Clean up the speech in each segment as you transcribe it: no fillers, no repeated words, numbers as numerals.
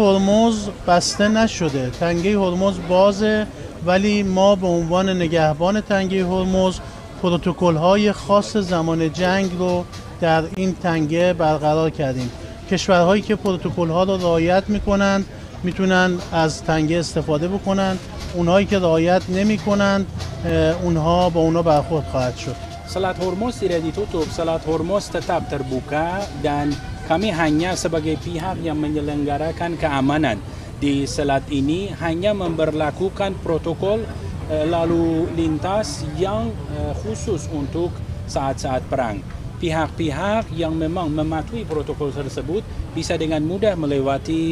هرمز بسته نشده، تنگه هرمز بازه، ولی ما به عنوان نگهبان تنگه هرمز پروتکل‌های خاص زمان جنگ رو در این تنگه برقرار کردیم. کشورهایی که پروتکل‌ها رو رعایت می‌کنند میتونن از تنگه استفاده بکنند، اونهایی که رعایت نمی‌کنند اونها با اونها برخورد خواهد شد. Selat Hormuz tidak ditutup, Selat Hormuz tetap terbuka dan kami hanya sebagai pihak yang menyelenggarakan keamanan di selat ini hanya memberlakukan protokol lalu lintas yang khusus untuk saat-saat perang. Pihak-pihak yang memang mematuhi protokol tersebut bisa dengan mudah melewati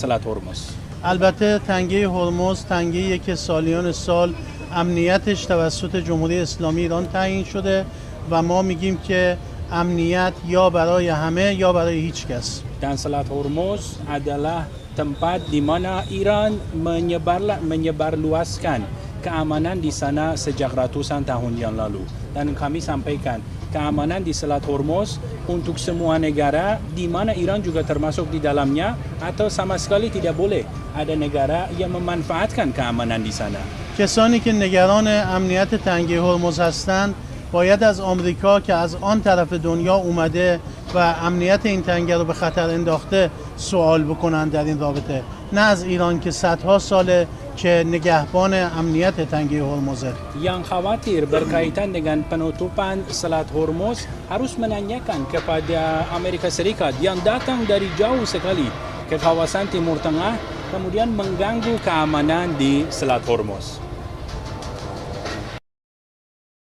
Selat Hormuz. البته تنگه هرمز تنگه‌ایه که سالیان سال امنیتش توسط جمهوری اسلامی ایران تعیین شده و ما میگیم که امنیت یا برای همه یا برای هیچ کس. Dan Selat Hormuz adalah tempat di mana Iran menyebarluaskan keamanan di sana sejak ratusan tahun yang lalu. Dan kami sampaikan keamanan di Selat Hormuz untuk semua negara di mana Iran juga termasuk di dalamnya atau sama sekali tidak boleh ada negara yang memanfaatkan keamanan di sana. کسانی که نگران امنیت تنگه هرمز هستند باید از آمریکا که از آن طرف دنیا اومده و امنیت این تنگه رو به خطر انداخته سوال بکنند در این رابطه، نه از ایران که صدها ساله که نگهبان امنیت تنگه هرمزه. Yang khawatir berkaitan dengan penutupan Selat Hormuz harus menanyakan kepada Amerika Serikat yang datang dari jauh sekali ke kawasan Timur Tengah kemudian mengganggu keamanan di Selat Hormuz.